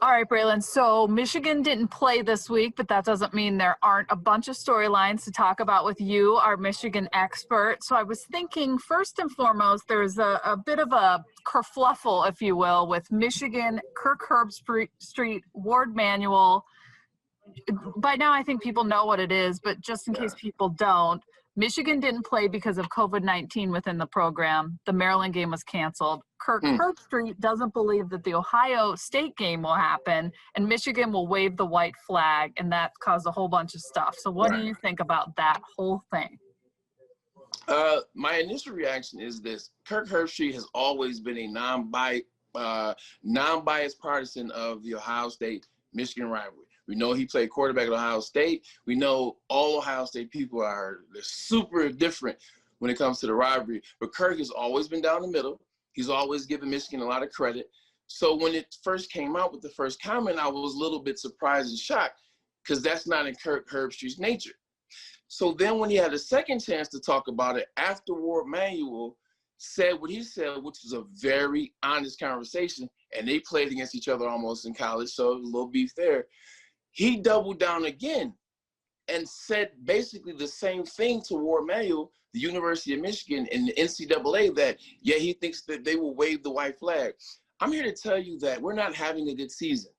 All right, Braylon. So Michigan didn't play this week, but that doesn't mean there aren't a bunch of storylines to talk about with you, our Michigan expert. So I was thinking, first and foremost, there's a bit of a kerfluffle, if you will, with Michigan, Kirk Herbstreit, Ward Manuel. By now, I think people know what it is, but just in case people don't, Michigan didn't play because of COVID-19 within the program. The Maryland game was canceled. Kirk Herbstreit doesn't believe that the Ohio State game will happen, and Michigan will wave the white flag, and that caused a whole bunch of stuff. So what do you think about that whole thing? My initial reaction is this. Kirk Herbstreit has always been a non-biased partisan of the Ohio State-Michigan rivalry. We know he played quarterback at Ohio State. We know all Ohio State people they're super different when it comes to the rivalry. But Kirk has always been down the middle. He's always given Michigan a lot of credit. So when it first came out with the first comment, I was a little bit surprised and shocked because that's not in Kirk Herbstreit's nature. So then when he had a second chance to talk about it, after Ward Manuel said what he said, which was a very honest conversation, and they played against each other almost in college, so a little beef there. He doubled down again and said basically the same thing to Ward Manuel, the University of Michigan, and the NCAA that, he thinks that they will wave the white flag. I'm here to tell you that we're not having a good season.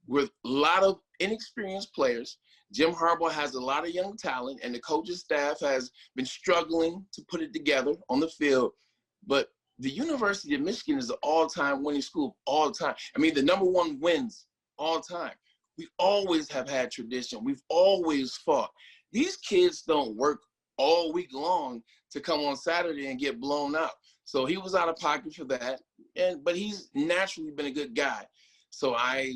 With a lot of inexperienced players, Jim Harbaugh has a lot of young talent, and the coaching staff has been struggling to put it together on the field. But the University of Michigan is an all-time winning school, all time. I mean, the #1 wins all time. We always have had tradition. We've always fought. These kids don't work all week long to come on Saturday and get blown out. So he was out of pocket for that. But he's naturally been a good guy. So I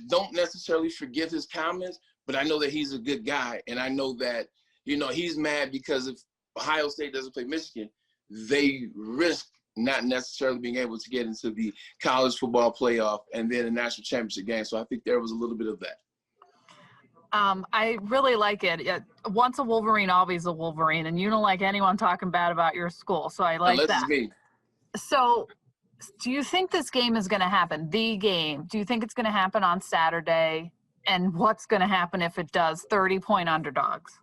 don't necessarily forgive his comments, but I know that he's a good guy. And I know that, he's mad because if Ohio State doesn't play Michigan, they risk not necessarily being able to get into the college football playoff and then a national championship game. So I think there was a little bit of that. I really like it. Once a Wolverine, always a Wolverine. And you don't like anyone talking bad about your school. So I like that. Me. So do you think this game is going to happen? The game. Do you think it's going to happen on Saturday? And what's going to happen if it does? 30-point underdogs.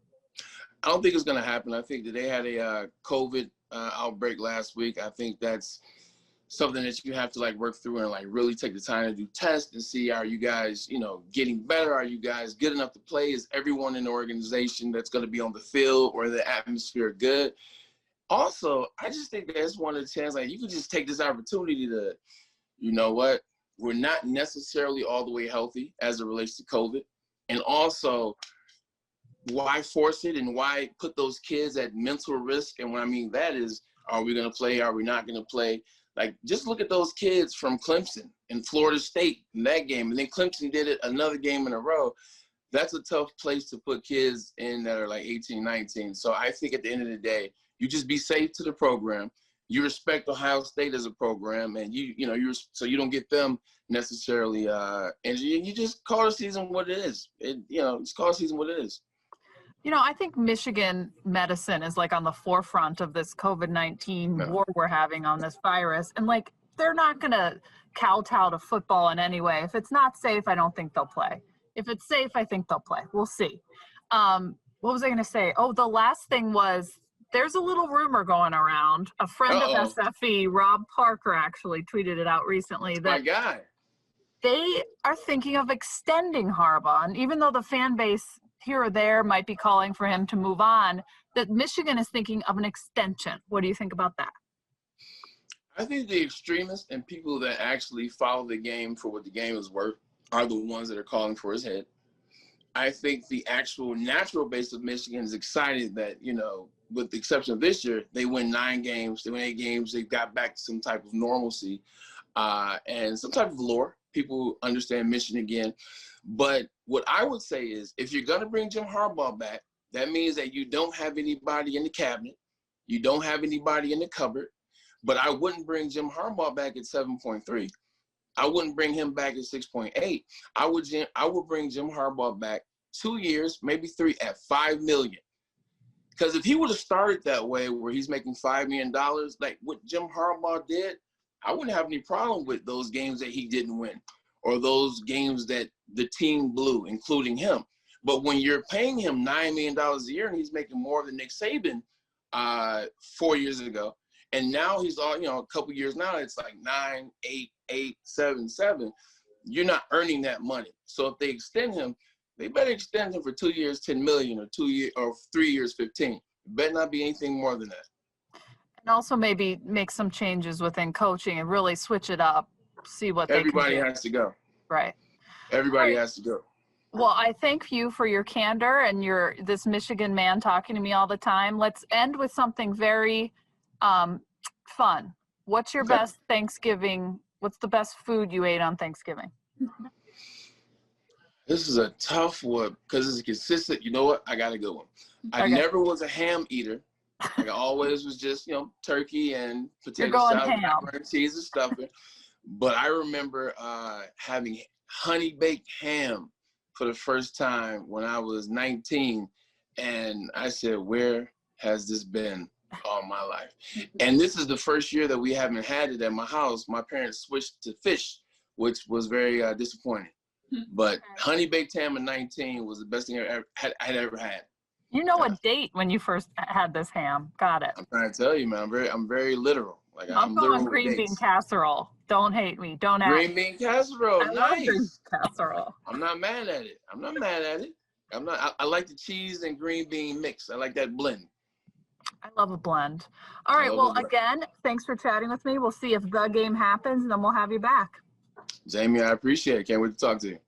I don't think it's going to happen. I think that they had a COVID outbreak last week. I think that's something that you have to work through and really take the time to do tests and see, are you guys, getting better? Are you guys good enough to play? Is everyone in the organization that's going to be on the field or the atmosphere good? Also, I just think that's one of the chances, you could just take this opportunity to, we're not necessarily all the way healthy as it relates to COVID. And also, why force it and why put those kids at mental risk? And what I mean that is, are we going to play? Are we not going to play? Just look at those kids from Clemson and Florida State in that game. And then Clemson did it another game in a row. That's a tough place to put kids in that are 18, 19. So I think at the end of the day, you just be safe to the program. You respect Ohio State as a program, and so you don't get them necessarily injured. You just call the season what it is. Just call the season what it is. I think Michigan medicine is on the forefront of this COVID-19 war we're having on this virus. And they're not going to kowtow to football in any way. If it's not safe, I don't think they'll play. If it's safe, I think they'll play. We'll see. What was I going to say? Oh, the last thing was there's a little rumor going around. A friend of SFE, Rob Parker, actually tweeted it out recently that my guy. They are thinking of extending Harbaugh. And even though the fan base here or there might be calling for him to move on, that Michigan is thinking of an extension. What do you think about that? I think the extremists and people that actually follow the game for what the game is worth are the ones that are calling for his head. I think the actual natural base of Michigan is excited that, with the exception of this year, they win 9 games, they win 8 games, they got back to some type of normalcy and some type of lore. People understand Michigan again. But what I would say is, if you're going to bring Jim Harbaugh back, that means that you don't have anybody in the cabinet. You don't have anybody in the cupboard. But I wouldn't bring Jim Harbaugh back at 7.3. I wouldn't bring him back at 6.8. I would bring Jim Harbaugh back 2 years, maybe 3, at $5 million. Because if he would have started that way, where he's making $5 million, like what Jim Harbaugh did, I wouldn't have any problem with those games that he didn't win, or those games that the team blew, including him. But when you're paying him $9 million a year and he's making more than Nick Saban 4 years ago, and now he's all, a couple years now, it's like 9, 8, 8, 7, 7. You're not earning that money. So if they extend him, they better extend him for 2 years, 10 million, or 2 years, or 3 years, 15. It better not be anything more than that. And also maybe make some changes within coaching and really switch it up, see what Everybody they can do. has to go. Right. Everybody has to go. Well, I thank you for your candor and this Michigan man talking to me all the time. Let's end with something very fun. What's your best Thanksgiving? What's the best food you ate on Thanksgiving? This is a tough one because it's consistent. You know what? I got a good one. I never was a ham eater. Like I always was just, turkey and potato salad, macaroni and cheese and stuffing. But I remember having honey baked ham for the first time when I was 19. And I said, where has this been all my life? And this is the first year that we haven't had it at my house. My parents switched to fish, which was very disappointing. But honey baked ham at 19 was the best thing I'd ever had. You know a date when you first had this ham. Got it. I'm trying to tell you, man. I'm very literal. Like I'm going green bean casserole. Don't hate me. Don't ask. Green bean casserole. I love green casserole. I'm not mad at it. I like the cheese and green bean mix. I like that blend. I love a blend. All right. Well, again, thanks for chatting with me. We'll see if the game happens, and then we'll have you back. Jamie, I appreciate it. Can't wait to talk to you.